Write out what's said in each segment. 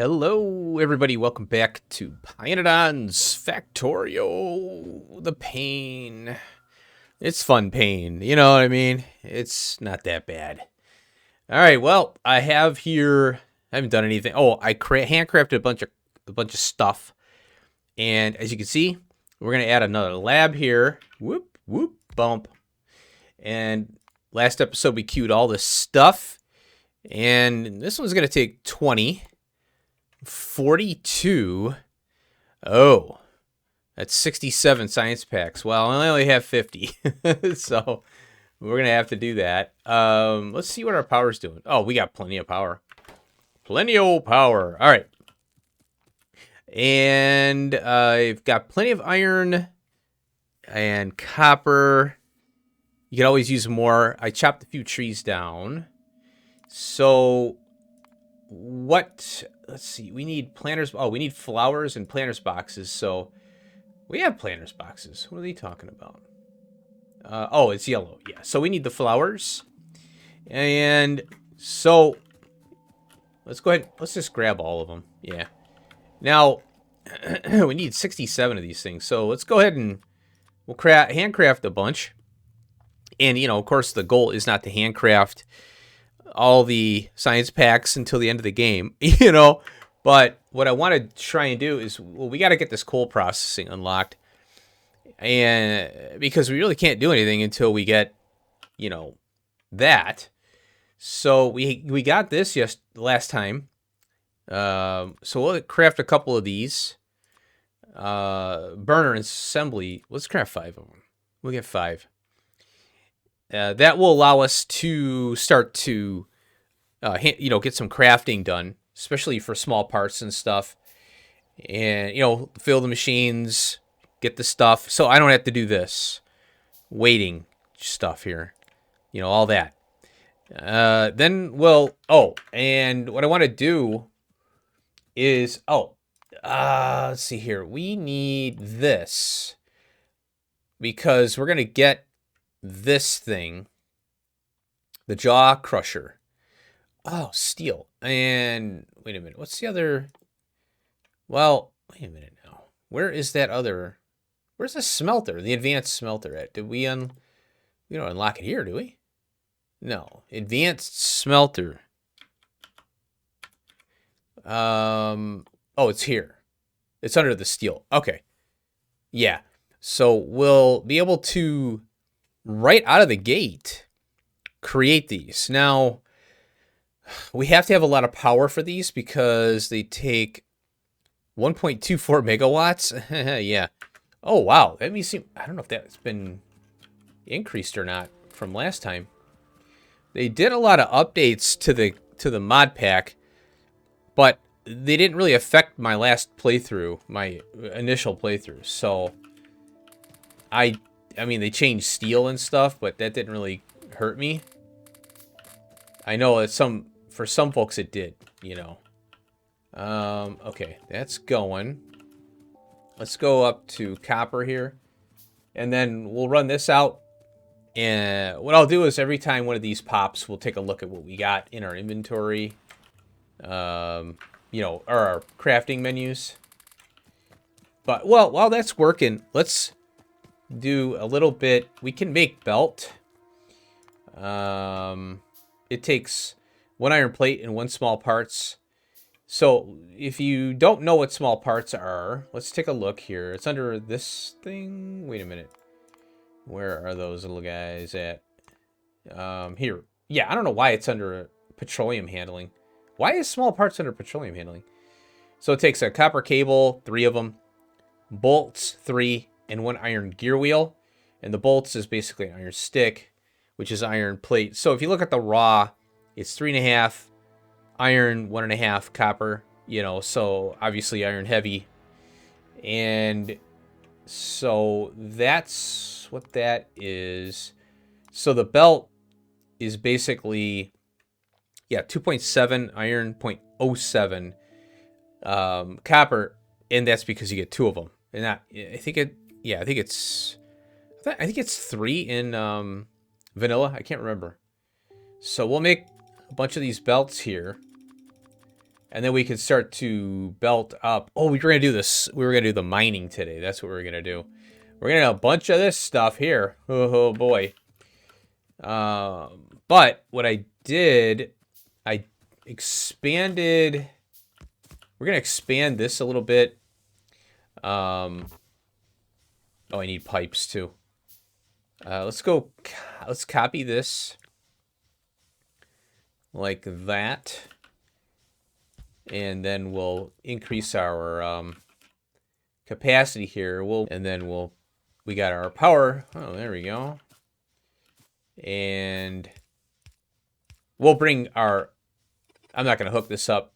Hello, everybody. Welcome back to pYanodons Factorio. The pain. It's fun pain. You know what I mean? It's not that bad. All right. Well, I have here. I haven't done anything. Oh, I handcrafted a bunch of stuff, and as you can see, we're gonna add another lab here. Whoop whoop bump. And last episode we queued all this stuff, and this one's gonna take 20. 42. Oh, that's 67 science packs. Well, I only have 50. So we're going to have to do that. Let's see what our power's doing. Oh, we got plenty of power. Plenty of power. All right. And I've got plenty of iron and copper. You can always use more. I chopped a few trees down. So what... Let's see, we need planters. Oh, we need flowers and planters boxes. So we have planters boxes. What are they talking about? Oh, it's yellow. Yeah. So we need the flowers. And so let's go ahead. Let's just grab all of them. Yeah. Now we need 67 of these things. So let's go ahead and we'll handcraft a bunch. And, you know, of course, the goal is not to handcraft all the science packs until the end of the game, you know. But what I want to try and do is, well, we got to get this coal processing unlocked, and because we really can't do anything until we get, you know, that. So we got this last time. So we'll craft a couple of these. Burner assembly. Let's craft 5 of them. We'll get 5. That will allow us to start to, you know, get some crafting done, especially for small parts and stuff. And, you know, fill the machines, get the stuff. So I don't have to do this waiting stuff here, you know, all that. Then we'll, oh, and what I want to do is, let's see here. We need this because we're going to get this thing, the jaw crusher. Oh, steel. And wait a minute, what's the other? Well, wait a minute now. Where is that other? Where's the smelter, the advanced smelter at? Did we don't unlock it here, do we? No, advanced smelter. Oh, it's here. It's under the steel. Okay. Yeah. So we'll be able to, right out of the gate, create these. Now, we have to have a lot of power for these because they take 1.24 megawatts. Yeah. Oh, wow. That may seem, I don't know if that's been increased or not from last time. They did a lot of updates to the mod pack, but they didn't really affect my last playthrough, my initial playthrough. So I mean, they changed steel and stuff, but that didn't really hurt me. I know that for some folks it did, you know. Okay, that's going. Let's go up to copper here, and then we'll run this out. And what I'll do is every time one of these pops, we'll take a look at what we got in our inventory, you know, or our crafting menus. But, well, while that's working, let's do a little bit. We can make belt. It takes 1 iron plate and 1 small parts. So if you don't know what small parts are, let's take a look here. It's under this thing. Wait a minute. Where are those little guys at? Here. Yeah, I don't know why it's under petroleum handling. Why is small parts under petroleum handling? So it takes a copper cable, 3 of them, bolts, 3, and 1 iron gear wheel. And the bolts is basically an iron stick, which is iron plate. So if you look at the raw, it's 3.5 iron, 1.5 copper, you know, so obviously iron heavy. And so that's what that is. So the belt is basically, yeah, 2.7 iron, 0.07 copper, and that's because you get 2 of them. And that, I think it's 3 in vanilla. I can't remember. So we'll make a bunch of these belts here. And then we can start to belt up. Oh, we were going to do this. We were going to do the mining today. That's what we were going to do. We're going to have a bunch of this stuff here. Oh boy. But what I did, I expanded. We're going to expand this a little bit. Oh, I need pipes too. Let's copy this like that. And then we'll increase our capacity here. We got our power. Oh, there we go. And we'll bring our, I'm not going to hook this up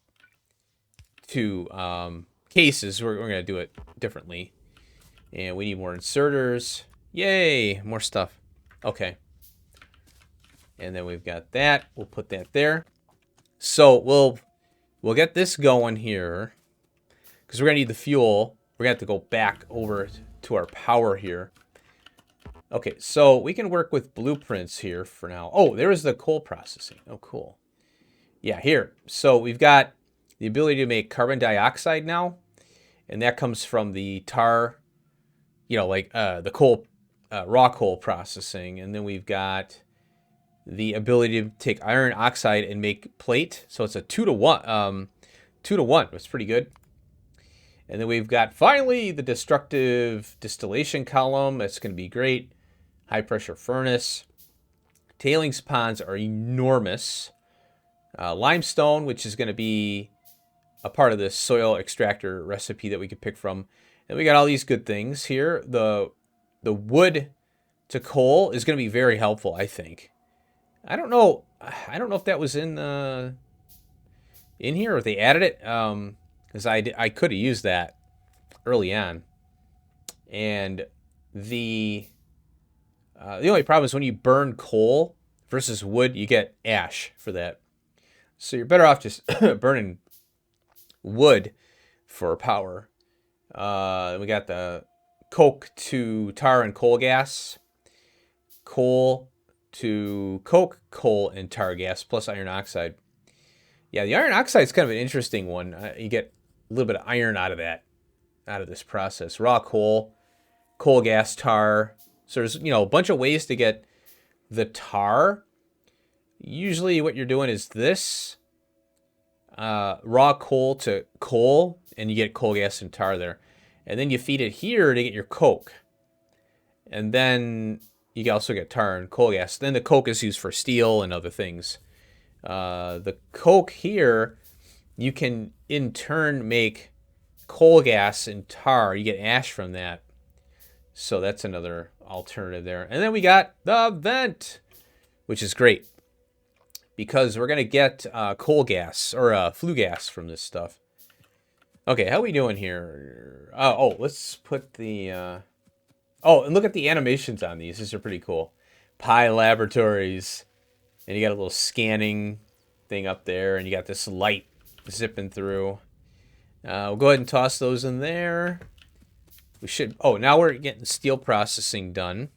to cases. We're going to do it differently. And we need more inserters. Yay, more stuff. Okay. And then we've got that. We'll put that there. So we'll get this going here because we're going to need the fuel. We're going to have to go back over to our power here. Okay, so we can work with blueprints here for now. Oh, there is the coal processing. Oh, cool. Yeah, here. So we've got the ability to make carbon dioxide now, and that comes from the tar, you know, like the coal, raw coal processing. And then we've got the ability to take iron oxide and make plate. So it's a 2-to-1. 2-to-1. It's pretty good. And then we've got finally the destructive distillation column. That's going to be great. High pressure furnace. Tailings ponds are enormous. Limestone, which is going to be a part of the soil extractor recipe that we could pick from. And we got all these good things here. The wood to coal is going to be very helpful, I think. I don't know if that was in here or if they added it. Because I could have used that early on. And the only problem is when you burn coal versus wood, you get ash for that. So you're better off just burning wood for power. We got the coke to tar and coal gas, coal to coke, coal and tar gas, plus iron oxide. Yeah, the iron oxide is kind of an interesting one. You get a little bit of iron out of this process. Raw coal, coal gas, tar. So there's, a bunch of ways to get the tar. Usually what you're doing is this, raw coal to coal, and you get coal gas and tar there. And then you feed it here to get your coke. And then you can also get tar and coal gas. Then the coke is used for steel and other things. The coke here, you can in turn make coal gas and tar. You get ash from that. So that's another alternative there. And then we got the vent, which is great because we're going to get coal gas or flue gas from this stuff. Okay, how are we doing here? Let's put the... and look at the animations on these. These are pretty cool. Pi Laboratories. And you got a little scanning thing up there. And you got this light zipping through. We'll go ahead and toss those in there. We should... Oh, now we're getting steel processing done.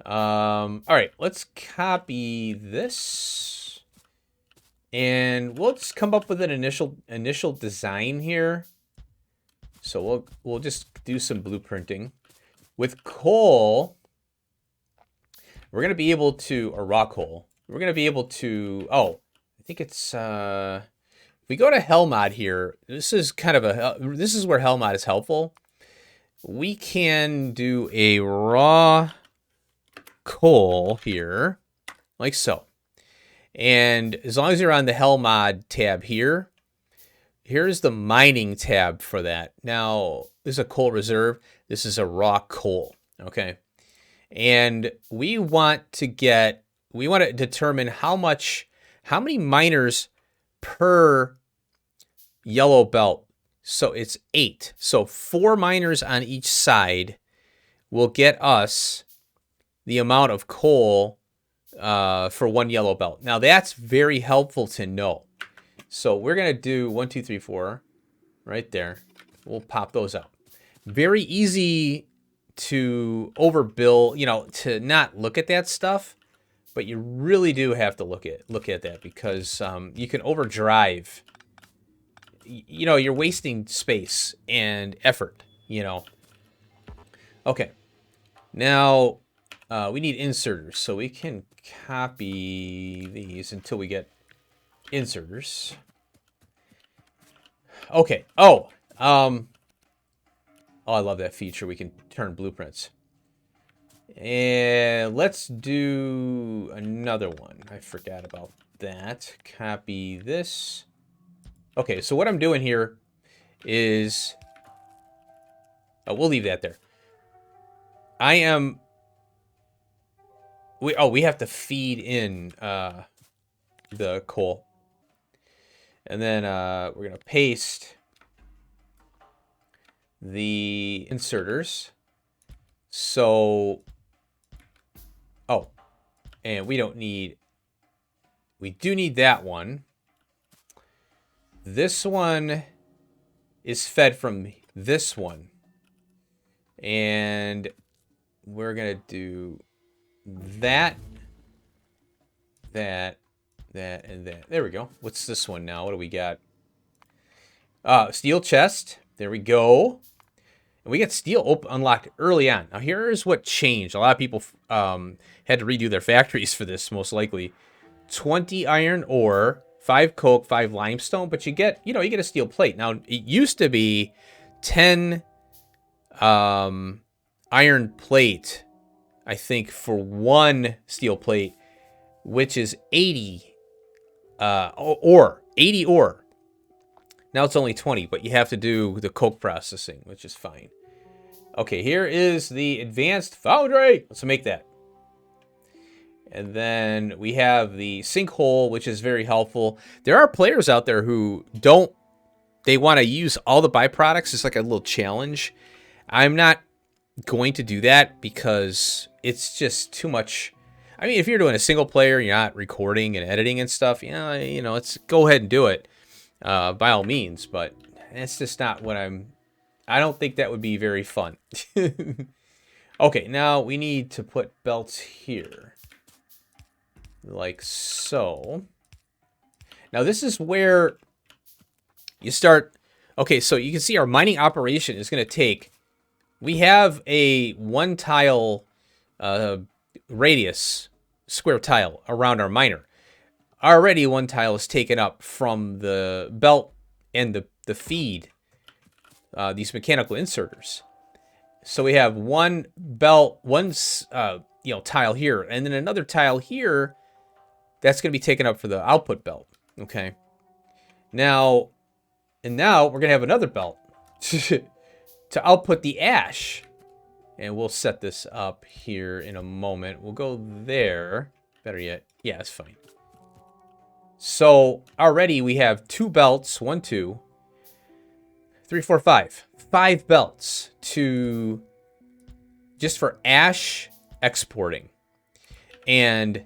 All right, let's copy this. And we'll just come up with an initial design here. So we'll just do some blueprinting. With coal, we're going to be able to, or raw coal, we're going to be able to, I think it's, if we go to Hellmod here, this is where Hellmod is helpful. We can do a raw coal here, like so. And as long as you're on the Hellmod tab here, here's the mining tab for that. Now, this is a coal reserve. This is a raw coal, okay? And we want to determine how many miners per yellow belt. So it's 8. So 4 miners on each side will get us the amount of coal for 1 yellow belt. Now that's very helpful to know. So we're going to do 1, 2, 3, 4 right there. We'll pop those out. Very easy to overbill, to not look at that stuff, but you really do have to look at that because you can overdrive you know, you're wasting space and effort, you know. Okay. Now, we need inserters, so we can copy these until we get inserters. Okay. Oh, I love that feature. We can turn blueprints. And let's do another one. I forgot about that. Copy this. Okay, so what I'm doing here is... Oh, we'll leave that there. I am... we have to feed in the coal. And then we're going to paste the inserters. So... Oh, and we don't need... We do need that one. This one is fed from this one. And we're going to do that, and that. There we go. What's this one now? What do we got? Steel chest. There we go. And we get steel unlocked early on. Now, here's what changed. A lot of people had to redo their factories for this, most likely. 20 iron ore, 5 coke, 5 limestone, but you get a steel plate. Now, it used to be 10 iron plate, I think, for 1 steel plate, which is 80 ore. 80 ore. Now it's only 20, but you have to do the coke processing, which is fine. Okay, here is the advanced foundry. Let's make that. And then we have the sinkhole, which is very helpful. There are players out there who they want to use all the byproducts. It's like a little challenge. I'm not going to do that because it's just too much. I mean, if you're doing a single player, you're not recording and editing and stuff, it's go ahead and do it. By all means, but it's just not what I don't think that would be very fun. Okay, now we need to put belts here. Like so. Now this is where you start. Okay, so you can see our mining operation is going to take. We have a 1 tile radius, square tile around our miner. Already 1 tile is taken up from the belt and the feed, these mechanical inserters. So we have 1 belt, 1 tile here, and then another tile here that's going to be taken up for the output belt. Okay. Now we're going to have another belt to output the ash. And we'll set this up here in a moment. We'll go there. Better yet. Yeah, it's fine. So already we have 2 belts, 1, 2, 3, 4, 5. 5 belts just for ash exporting and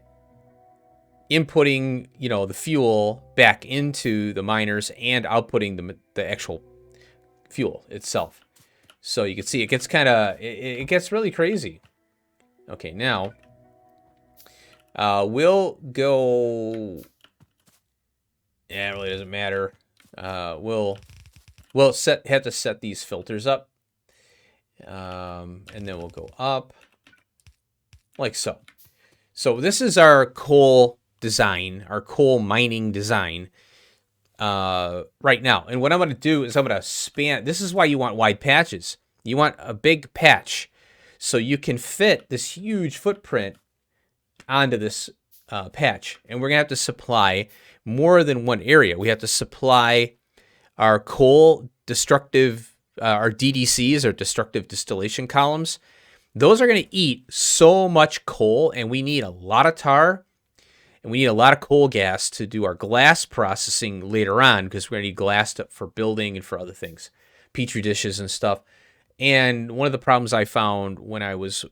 inputting, the fuel back into the miners and outputting the actual fuel itself. So you can see it gets it gets really crazy. Okay, now we'll go. Yeah, it really doesn't matter. We'll have to set these filters up, and then we'll go up like so. So this is our coal design, our coal mining design right now. And what I'm going to do is I'm going to span. This is why you want wide patches. You want a big patch so you can fit this huge footprint onto this patch. And we're going to have to supply more than one area. We have to supply our coal destructive, our DDCs, or destructive distillation columns. Those are going to eat so much coal, and we need a lot of tar, and we need a lot of coal gas to do our glass processing later on, because we're going to need glass for building and for other things, petri dishes and stuff. And one of the problems I found when I was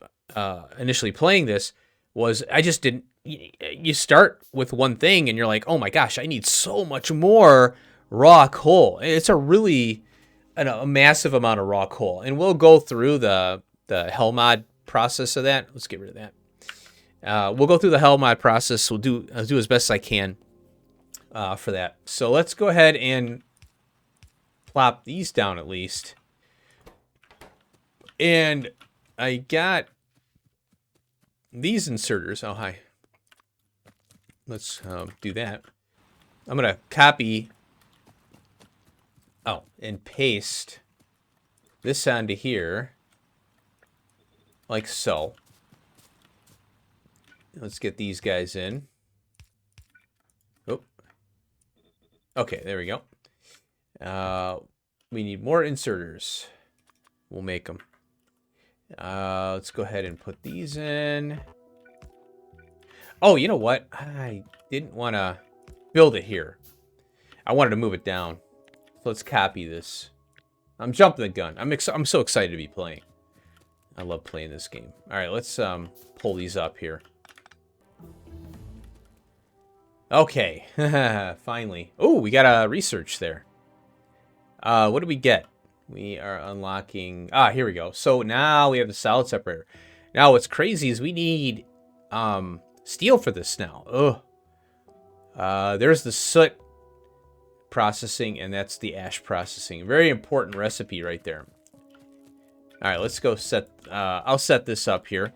initially playing this was I just didn't. You start with one thing and you're like, oh my gosh, I need so much more raw coal. It's a massive amount of raw coal. And we'll go through the hell mod process of that. Let's get rid of that. We'll go through the hell mod process. I'll do as best as I can for that. So let's go ahead and plop these down at least. And I got these inserters. Oh, hi. Let's do that. I'm going to copy and paste this onto here. Like so. Let's get these guys in. Oh. Okay, there we go. We need more inserters. We'll make them. Let's go ahead and put these in. Oh, you know what? I didn't want to build it here. I wanted to move it down. So let's copy this. I'm jumping the gun. I'm so excited to be playing. I love playing this game. All right, let's pull these up here. Okay, finally. Oh, we got a research there. What did we get? We are unlocking... Ah, here we go. So now we have the solid separator. Now what's crazy is we need steel for this now. Ugh. There's the soot processing, and that's the ash processing. Very important recipe right there. All right, let's go set... I'll set this up here.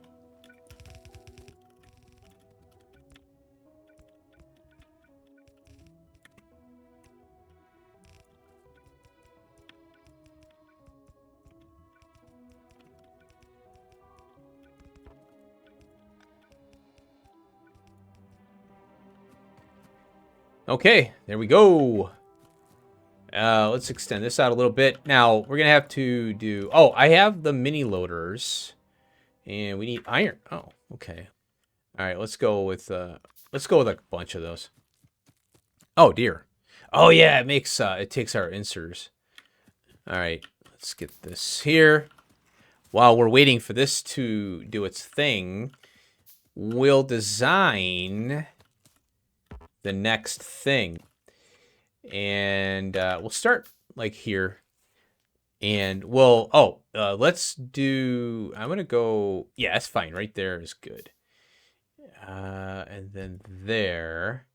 Okay, there we go. Let's extend this out a little bit. Now, we're going to have to do... Oh, I have the mini loaders. And we need iron. Oh, okay. All right, let's go with a bunch of those. Oh, dear. Oh, yeah, it takes our inserters. All right, let's get this here. While we're waiting for this to do its thing, we'll design the next thing. And we'll start like here. And we'll, let's do, I'm going to go, yeah, that's fine. Right there is good. And then there.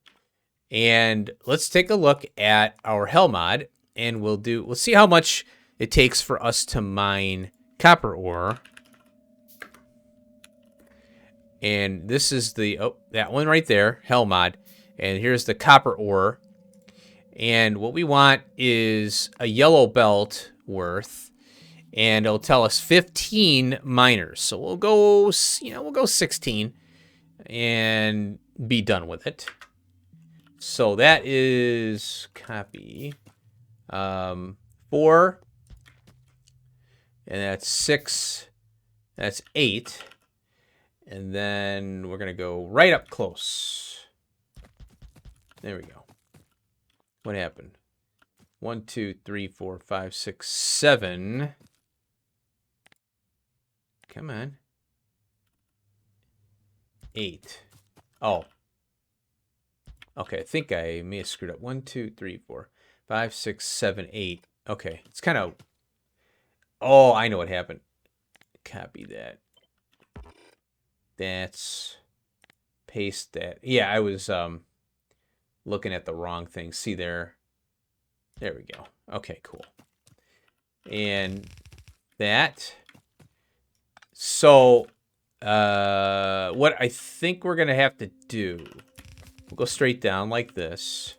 And let's take a look at our hell mod. And we'll see how much it takes for us to mine copper ore. And this is the, that one right there, hell mod. And here's the copper ore. And what we want is a yellow belt worth. And it'll tell us 15 miners. So we'll go, we'll go 16 and be done with it. So that is copy 4. And that's 6. That's 8. And then we're going to go right up close. There we go. What happened? 1, 2, 3, 4, 5, 6, 7. Come on. 8. Oh. Okay, I think I may have screwed up. 1, 2, 3, 4, 5, 6, 7, 8. Okay, it's kind of... Oh, I know what happened. Copy that. That's... Paste that. Yeah, I was... looking at the wrong thing. See there? There we go. Okay, cool. And that. So, what I think we're going to have to do, we'll go straight down like this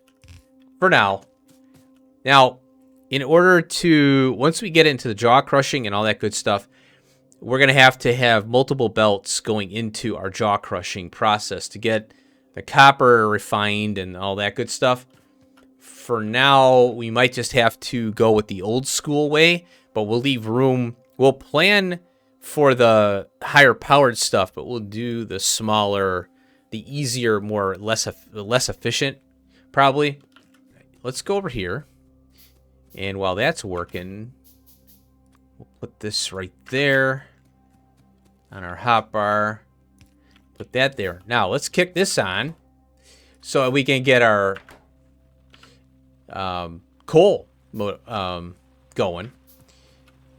for now. Now, in order to, once we get into the jaw crushing and all that good stuff, we're going to have multiple belts going into our jaw crushing process to get the copper refined and all that good stuff. For now, we might just have to go with the old school way, but we'll leave room. We'll plan for the higher powered stuff, but we'll do the smaller, the easier, less efficient, probably. Let's go over here. And while that's working, we'll put this right there on our hotbar. Put that there. Now, let's kick this on so we can get our coal going.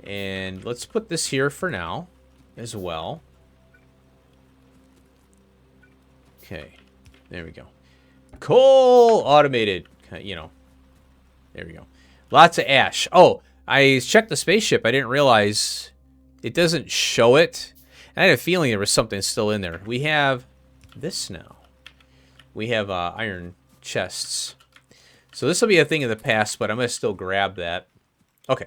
And let's put this here for now as well. Okay, there we go. Coal automated, There we go. Lots of ash. Oh, I checked the spaceship. I didn't realize it doesn't show it. I had a feeling there was something still in there. We have this now. We have iron chests. So this will be a thing of the past, but I'm going to still grab that. Okay.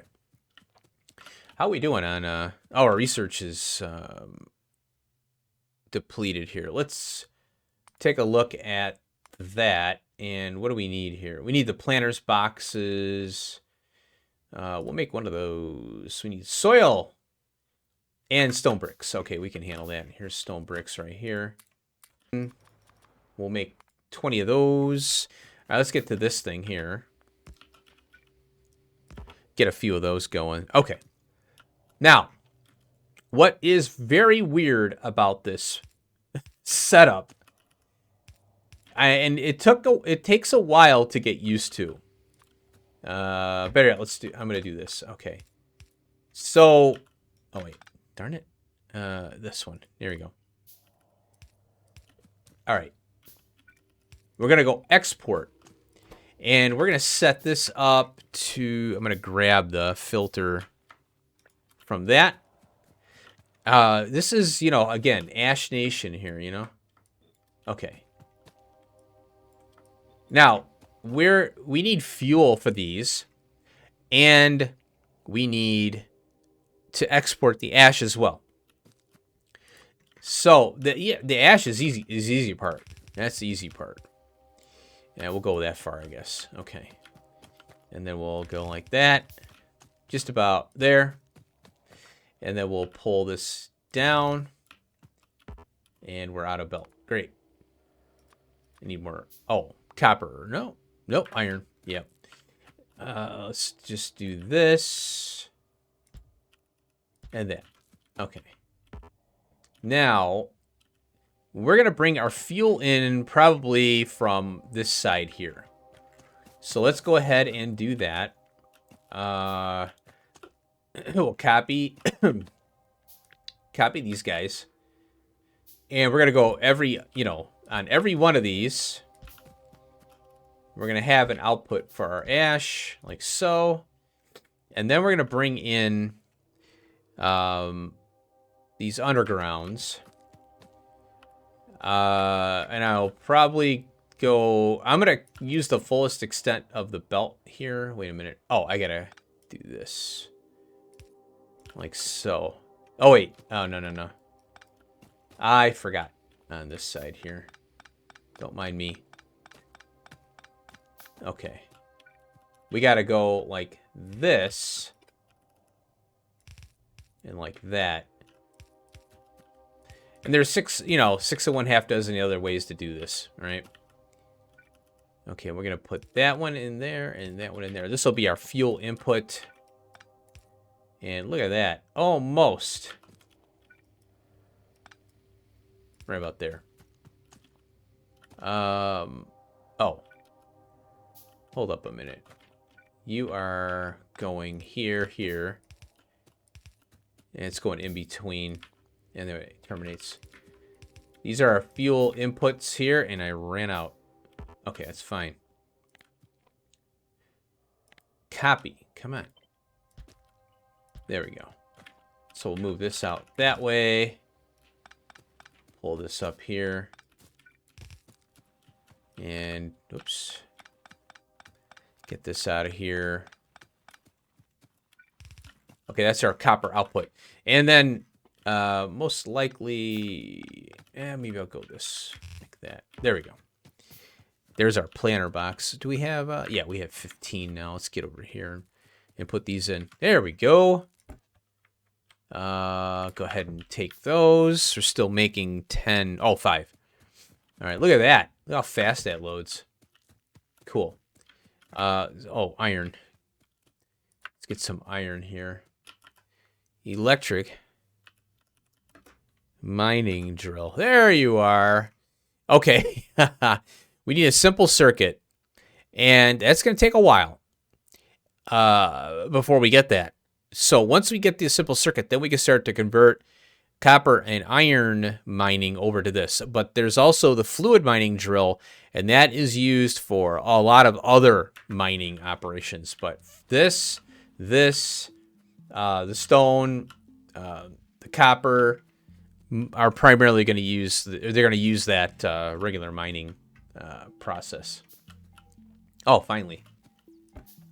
How are we doing on... oh, our research is depleted here. Let's take a look at that. And what do we need here? We need the planters boxes. We'll make one of those. We need soil and stone bricks. Okay, we can handle that. Here's stone bricks right here. We'll make 20 of those. All right, let's get to this thing here. Get a few of those going. Okay. Now, what is very weird about this setup, and it takes a while to get used to. Better yet, I'm gonna do this. Okay. So, oh wait, darn it. This one. There we go. All right. We're gonna go export, and we're gonna set this up to. I'm gonna grab the filter from that. This is, you know, again, Ash Nation here, you know. Okay. Now, we need fuel for these, and we need to export the ash as well. So the ash is easy part. That's the easy part. Yeah, we'll go that far, I guess. Okay, and then we'll go like that, just about there, and then we'll pull this down, and we're out of belt. Great. I need more. Oh. Copper. No. Nope. Iron. Yep. Let's just do this. And that. Okay. Now, we're going to bring our fuel in probably from this side here. So let's go ahead and do that. We'll copy these guys. And we're going to go on every one of these. We're going to have an output for our ash, like so. And then we're going to bring in these undergrounds. And I'll probably go... I'm going to use the fullest extent of the belt here. Wait a minute. Oh, I got to do this. Like so. Oh, wait. Oh, no. I forgot on this side here. Don't mind me. Okay. We got to go like this. And like that. And there's 6 and 1/2 dozen other ways to do this, right? Okay, we're going to put that one in there and that one in there. This will be our fuel input. And look at that. Almost. Right about there. Oh. Hold up a minute. You are going here. And it's going in between. And then it terminates. These are our fuel inputs here, and I ran out. Okay, that's fine. Copy. Come on. There we go. So we'll move this out that way. Pull this up here. And, oops. Get this out of here. Okay, that's our copper output. And then, most likely, maybe I'll go this, like that. There we go. There's our planter box. Do we have, yeah, we have 15 now. Let's get over here and put these in. There we go. Go ahead and take those. We're still making 10. Oh, 5. All right, look at that. Look how fast that loads. Cool. Oh, iron. Let's get some iron here. Electric mining drill. There you are. Okay. We need a simple circuit. And that's going to take a while before we get that. So once we get the simple circuit, then we can start to convert copper and iron mining over to this. But there's also the fluid mining drill, and that is used for a lot of other mining operations. But the stone, the copper are primarily going to use. They're going to use that regular mining process. Oh, finally.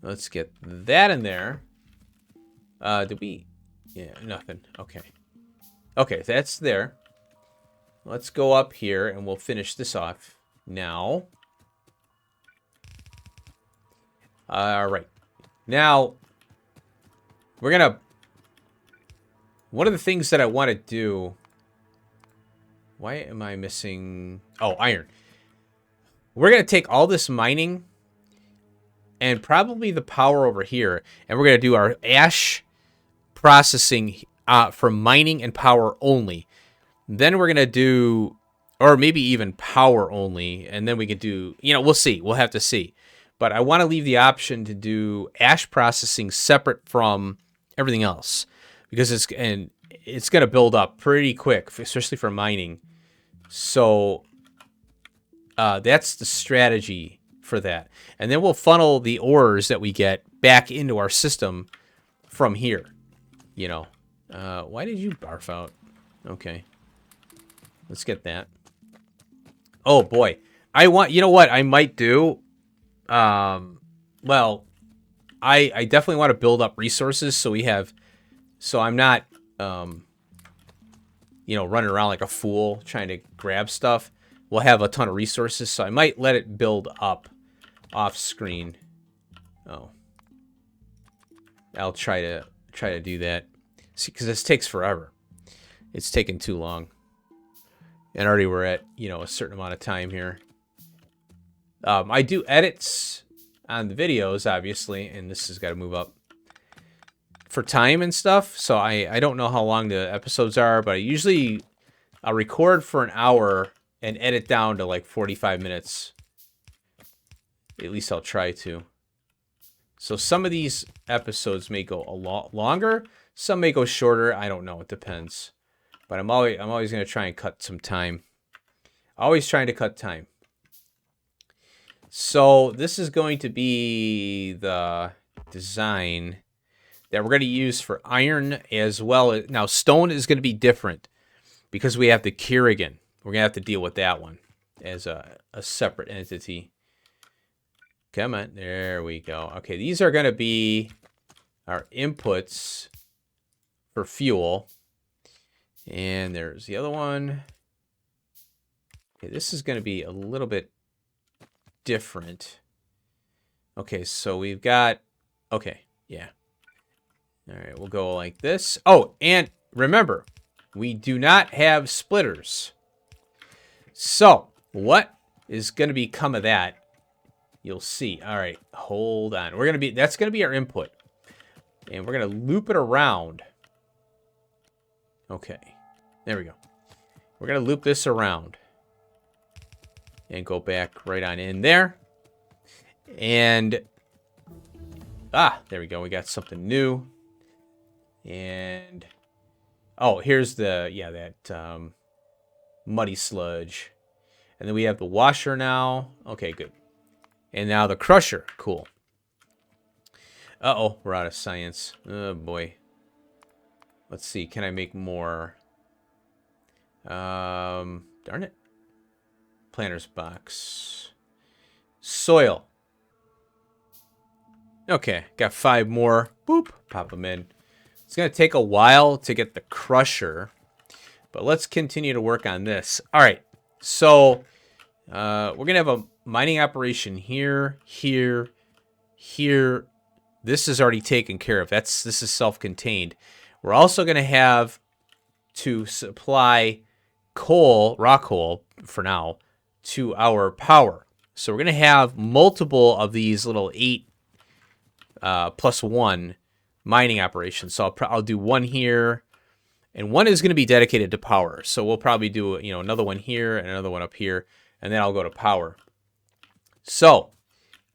Let's get that in there. Did we? Yeah, nothing. Okay. Okay, that's there. Let's go up here and we'll finish this off now. All right. Now, we're going to... One of the things that I want to do... Why am I missing... Oh, iron. We're going to take all this mining and probably the power over here, and we're going to do our ash processing for mining and power only. Then we're going to do, or maybe even power only, and then we can do, we'll see. We'll have to see. But I want to leave the option to do ash processing separate from everything else, because it's going to build up pretty quick, especially for mining. So that's the strategy for that. And then we'll funnel the ores that we get back into our system from here. Why did you barf out? Okay. Let's get that. Oh, boy. You know what I might do? Well, I definitely want to build up resources so I'm not, running around like a fool trying to grab stuff. We'll have a ton of resources, so I might let it build up off screen. Oh. I'll try to do that. See, because this takes forever. It's taken too long. And already we're at, a certain amount of time here. I do edits on the videos, obviously, and this has got to move up for time and stuff. So I don't know how long the episodes are, but I'll record for an hour and edit down to like 45 minutes. At least I'll try to. So some of these episodes may go a lot longer. Some may go shorter. I don't know. It depends. But I'm always going to try and cut some time. Always trying to cut time. So this is going to be the design that we're going to use for iron as well. Now, stone is going to be different because we have the Kerrigan. We're going to have to deal with that one as a separate entity. Come on. There we go. Okay, these are going to be our inputs for fuel. And there's the other one. Okay, this is going to be a little bit different. Okay, so we've got... Okay, yeah. All right, we'll go like this. Oh, and remember, we do not have splitters. So, what is going to become of that? You'll see. All right, hold on. That's going to be our input. And we're going to loop it around. Okay, there we go. We're going to loop this around. And go back right on in there. And, there we go. We got something new. And, oh, here's that muddy sludge. And then we have the washer now. Okay, good. And now the crusher. Cool. Uh-oh, we're out of science. Oh, boy. Let's see. Can I make more? Darn it. Planter's box. Soil. Okay, got 5 more. Boop. Pop them in. It's going to take a while to get the crusher. But let's continue to work on this. All right. So, we're going to have a mining operation here, here, here. This is already taken care of. This is self-contained. We're also going to have to supply coal, raw coal, for now, to our power. So we're going to have multiple of these little 8 plus 1 mining operations. So I'll do one here, and one is going to be dedicated to power. So we'll probably do another one here and another one up here, and then I'll go to power. So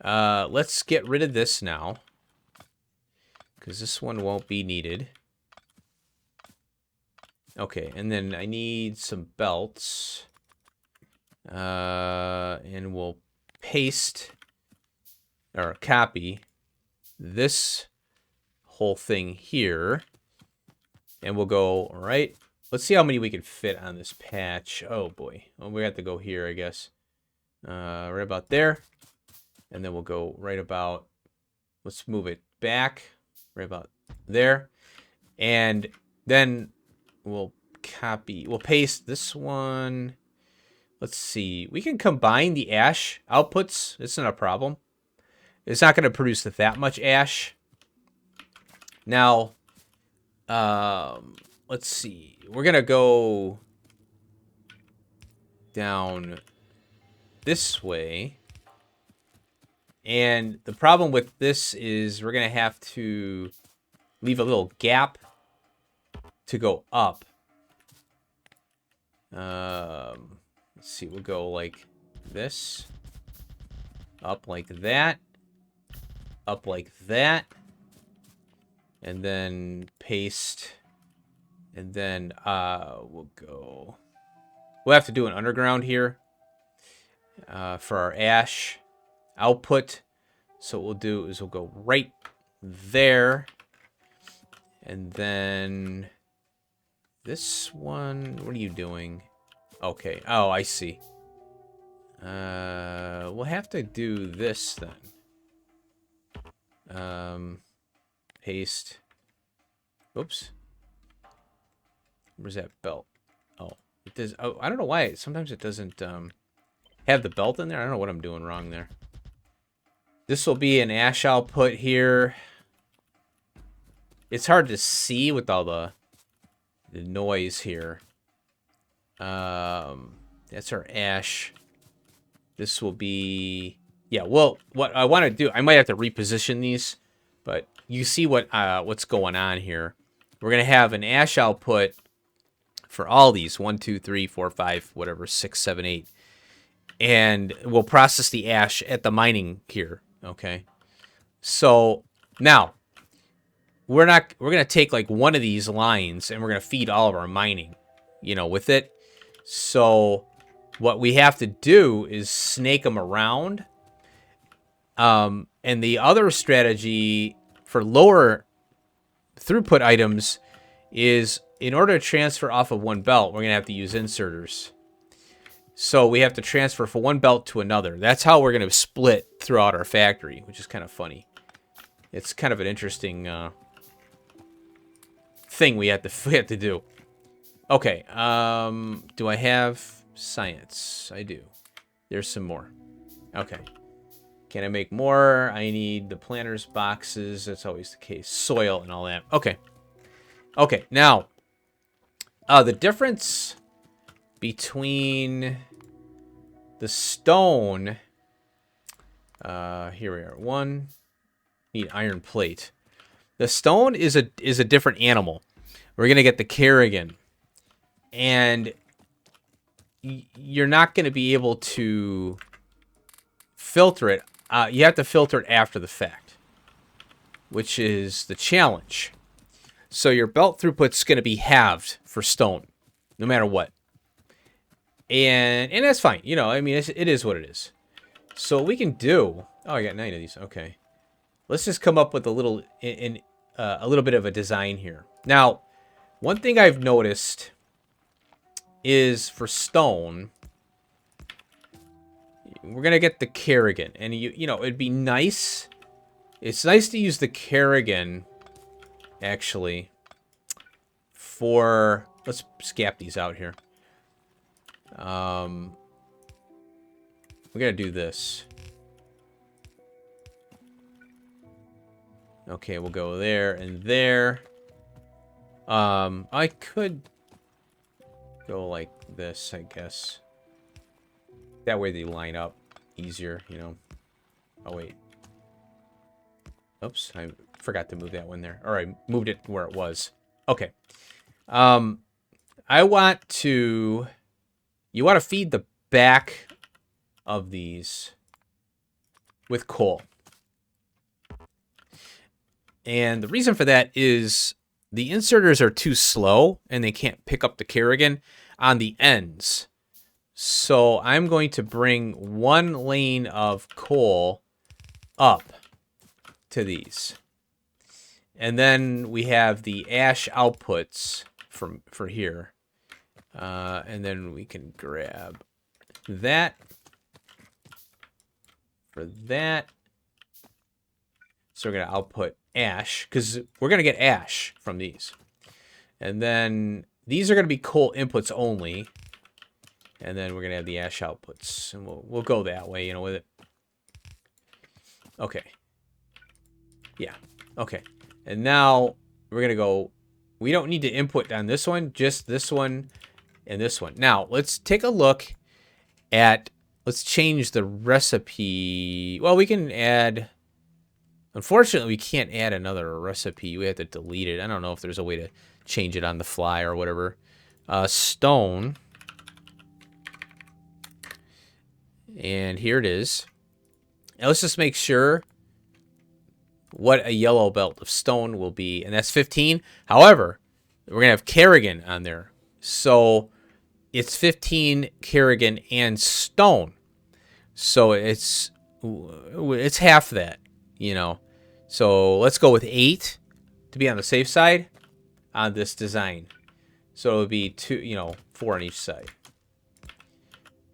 let's get rid of this now, because this one won't be needed. Okay, and then I need some belts. And we'll paste or copy this whole thing here. And we'll go, all right. Let's see how many we can fit on this patch. Oh, boy. Well, we have to go here, I guess. Right about there. And then we'll go right about, let's move it back. Right about there. And then we'll paste this one. Let's see. We can combine the ash outputs. It's not a problem. It's not going to produce that much ash. Now, let's see. We're going to go down this way. And the problem with this is we're going to have to leave a little gap to go up. Let's see, we'll go like this, up like that, up like that, and then paste, and then we'll have to do an underground here for our ash output. So what we'll do is we'll go right there, and then this one, what are you doing? Okay. Oh, I see. We'll have to do this then. Paste. Oops. Where's that belt? Oh, it does. Oh, I don't know why. Sometimes it doesn't have the belt in there. I don't know what I'm doing wrong there. This will be an ash output here. It's hard to see with all the noise here. That's our ash. This will be, yeah, well, what I want to do, I might have to reposition these, but you see what's going on here. We're going to have an ash output for all these, 1, 2, 3, 4, 5, whatever, 6, 7, 8. And we'll process the ash at the mining here, okay? So now we're going to take like one of these lines and we're going to feed all of our mining, with it. So what we have to do is snake them around. And the other strategy for lower throughput items is in order to transfer off of one belt, we're going to have to use inserters. So we have to transfer from one belt to another. That's how we're going to split throughout our factory, which is kind of funny. It's kind of an interesting thing we have to do. Okay, do I have science? I do. There's some more. Okay. Can I make more? I need the planters boxes. That's always the case. Soil and all that. Okay. Okay, now, the difference between the stone, here we are. One, need iron plate. The stone is a different animal. We're going to get the Kerrigan. And you're not going to be able to filter it. You have to filter it after the fact, which is the challenge. So your belt throughput's going to be halved for stone, no matter what. And that's fine. I mean, it is what it is. So what we can do... Oh, I got 9 of these. Okay. Let's just come up with a little bit of a design here. Now, one thing I've noticed is for stone, we're going to get the Kerrigan. And, it'd be nice. It's nice to use the Kerrigan, actually, for... Let's scap these out here. We're going to do this. Okay, we'll go there and there. I could go like this, I guess. That way they line up easier, Oh, wait. Oops, I forgot to move that one there. All right, moved it where it was. Okay. I want to... You want to feed the back of these with coal. And the reason for that is the inserters are too slow and they can't pick up the Kerrigan on the ends. So I'm going to bring one lane of coal up to these. And then we have the ash outputs for here. And then we can grab that for that. So we're going to output ash because we're going to get ash from these. And then these are going to be coal inputs only. And then we're going to have the ash outputs. And we'll go that way, you know, with it. Okay. Yeah. Okay. And now we're going to go. We don't need to input on this one, just this one and this one. Now, let's take a look at, let's change the recipe. Well, we can add, unfortunately, we can't add another recipe. We have to delete it. I don't know if there's a way to change it on the fly or whatever. Stone. And here it is. Now let's just make sure what a yellow belt of stone will be. And that's 15. However, we're going to have Kerrigan on there. So it's 15 Kerrigan and stone. So it's half that, you know. So let's go with 8 to be on the safe side on this design. So it'll be 2, you know, 4 on each side.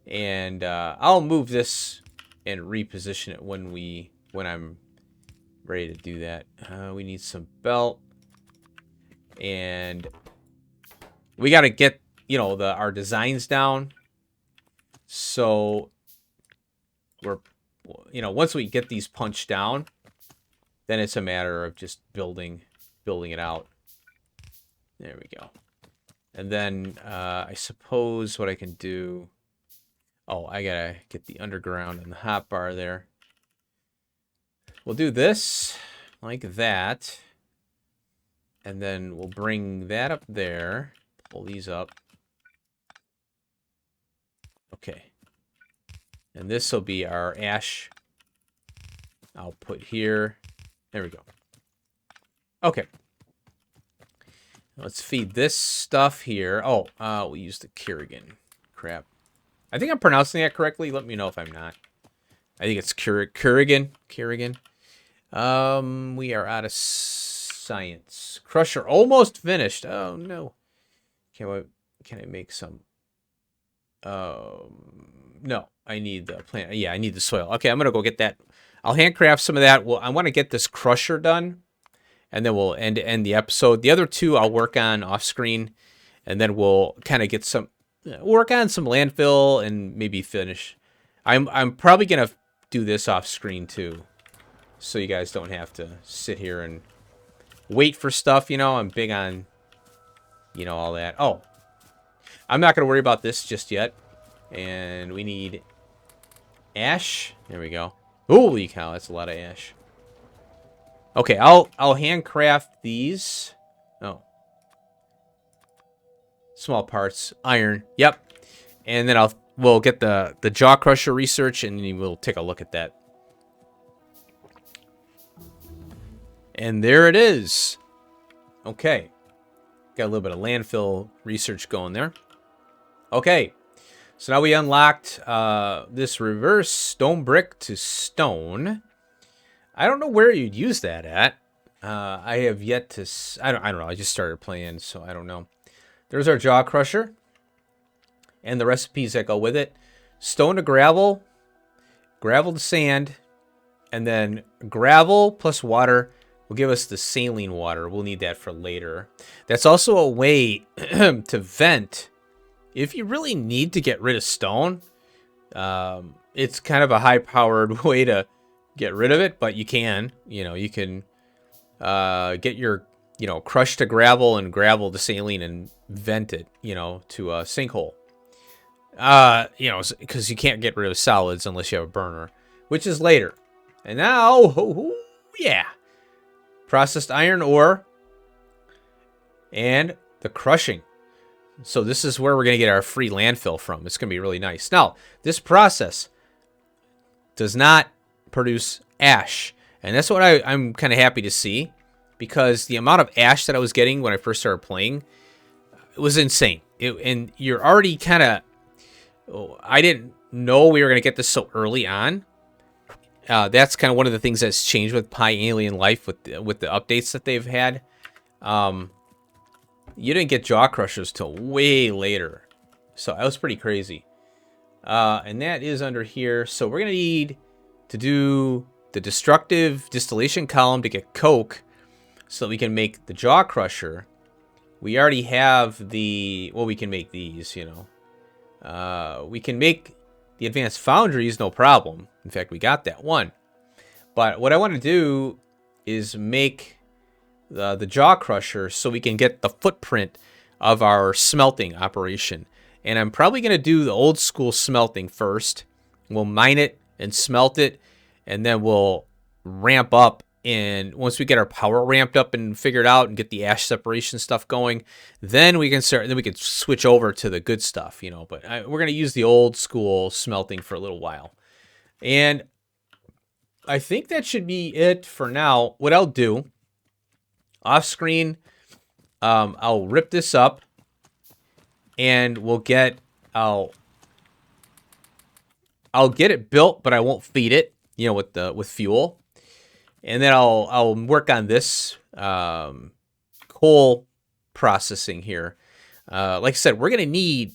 And I'll move this and reposition it when I'm ready to do that. We need some belt, and we got to get, you know, our designs down. So we're, you know, once we get these punched down, then it's a matter of just building it out. There we go. And then I suppose what I can do. Oh, I gotta get the underground and the hotbar there. We'll do this like that. And then we'll bring that up there. Pull these up. Okay. And this will be our ash output here. There we go. Okay. Let's feed this stuff here. Oh, we'll use the Kerrigan. Crap. I think I'm pronouncing that correctly. Let me know if I'm not. I think it's Kerrigan. Kerrigan. We are out of science. Crusher almost finished. Oh no. Can I make some? No. I need the plant. Yeah, I need the soil. Okay, I'm gonna go get that. I'll handcraft some of that. Well, I want to get this crusher done, and then we'll end the episode. The other two I'll work on off screen, and then we'll kind of get some. Work on some landfill and maybe finish. I'm probably gonna do this off screen too, so you guys don't have to sit here and wait for stuff. You know, I'm big on, you know, all that. Oh, I'm not gonna worry about this just yet. And we need ash. There we go. Holy cow, that's a lot of ash. Okay, I'll handcraft these. Oh. Small parts, iron, yep. And then we'll get the jaw crusher research, and we'll take a look at that. And there it is. Okay, got a little bit of landfill research going there. Okay, so now we unlocked this reverse stone brick to stone. I don't know where you'd use that at. I have yet to. I don't know. I just started playing, so I don't know. There's our jaw crusher and the recipes that go with it. Stone to gravel, gravel to sand, and then gravel plus water will give us the saline water. We'll need that for later. That's also a way to vent. If you really need to get rid of stone, it's kind of a high-powered way to get rid of it, but you can. You know, you can get your, you know, crush to gravel and gravel to saline and vent it, you know, to a sinkhole. You know, because you can't get rid of solids unless you have a burner, which is later. And now, yeah, processed iron ore and the crushing. So this is where we're going to get our free landfill from. It's going to be really nice. Now, this process does not produce ash, and that's what I'm kind of happy to see. because the amount of ash that I was getting when I first started playing, it was insane. And you're already kind of, I didn't know we were going to get this so early on. That's kind of one of the things that's changed with pYalien Life with the updates that they've had. You didn't get jaw crushers till way later. So that was pretty crazy. And that is under here. So we're going to need to do the destructive distillation column to get coke so that we can make the jaw crusher. We already have the... Well, we can make these, you know. We can make the advanced foundries, no problem. In fact, we got that one. But what I want to do is make the jaw crusher so we can get the footprint of our smelting operation. And I'm probably going to do the old school smelting first. We'll mine it and smelt it, and then we'll ramp up. And once we get our power ramped up and figured out and get the ash separation stuff going, then we can start. Then we can switch over to the good stuff, you know. But we're going to use the old school smelting for a little while. And I think that should be it for now. What I'll do off screen, I'll rip this up, and we'll get I'll get it built, but I won't feed it, you know, with fuel. And then I'll work on this coal processing here. Like I said, we're gonna need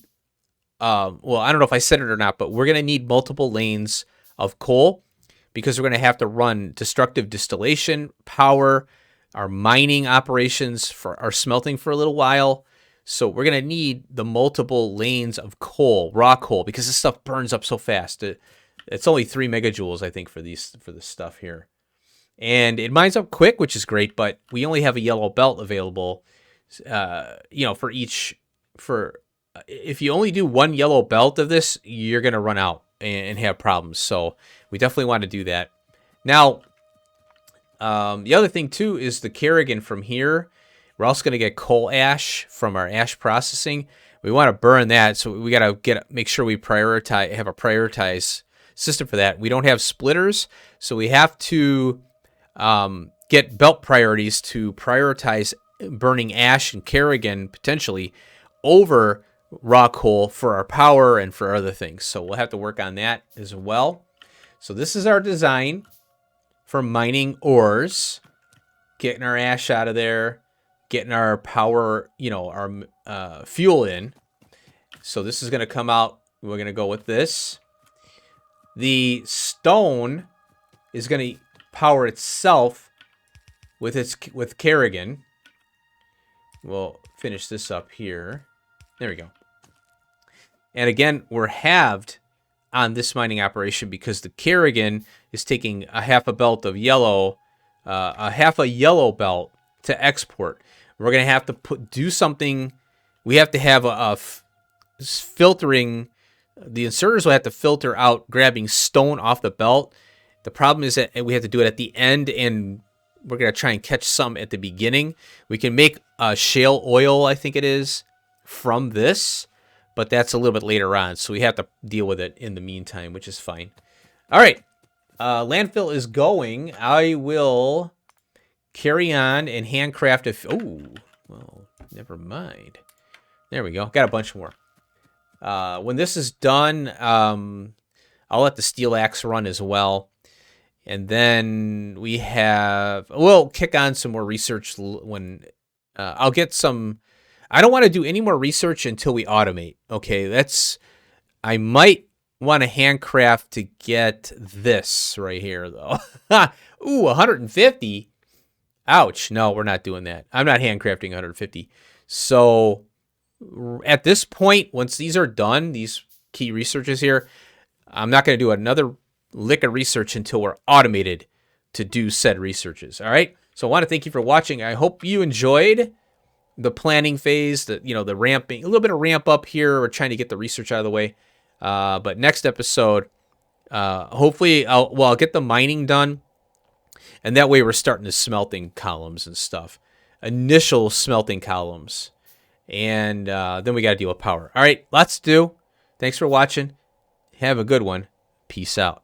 well, I don't know if I said it or not, but we're gonna need multiple lanes of coal because we're gonna have to run destructive distillation, power, our mining operations for our smelting for a little while. So we're gonna need the multiple lanes of coal, raw coal, because this stuff burns up so fast. It's only 3 megajoules, I think, for this stuff here. And it mines up quick, which is great, but we only have a yellow belt available, you know, if you only do one yellow belt of this, you're going to run out and have problems. So we definitely want to do that. Now, the other thing too is the Kerrigan from here. We're also going to get coal ash from our ash processing. We want to burn that, so we got to make sure we have a prioritized system for that. We don't have splitters, so we have to get belt priorities to prioritize burning ash and Kerrigan potentially over raw coal for our power and for other things. So we'll have to work on that as well. So this is our design for mining ores, getting our ash out of there, getting our power, you know, our fuel in. So this is going to come out. We're going to go with this. The stone is going to power itself with Kerrigan. We'll finish this up here. There we go. And again, we're halved on this mining operation because the Kerrigan is taking a half a belt of yellow, a half a yellow belt to export. We're going to have to do something. We have to have filtering. The inserters will have to filter out grabbing stone off the belt. The problem is that we have to do it at the end, and we're going to try and catch some at the beginning. We can make shale oil, I think it is, from this, but that's a little bit later on, so we have to deal with it in the meantime, which is fine. All right, landfill is going. I will carry on and handcraft oh, well, never mind. There we go. Got a bunch more. When this is done, I'll let the steel axe run as well. And then we'll kick on some more research when I'll get some. I don't want to do any more research until we automate. Okay, I might want to handcraft to get this right here, though. Ooh, 150. Ouch. No, we're not doing that. I'm not handcrafting 150. So at this point, once these are done, these key researches here, I'm not going to do another lick of research until we're automated to do said researches. All right. So I want to thank you for watching. I hope you enjoyed the planning phase, the ramping, a little bit of ramp up here. We're trying to get the research out of the way. But next episode, hopefully I'll get the mining done. And that way we're starting the smelting columns and stuff. Initial smelting columns. And then we got to deal with power. All right, lots to do. Thanks for watching. Have a good one. Peace out.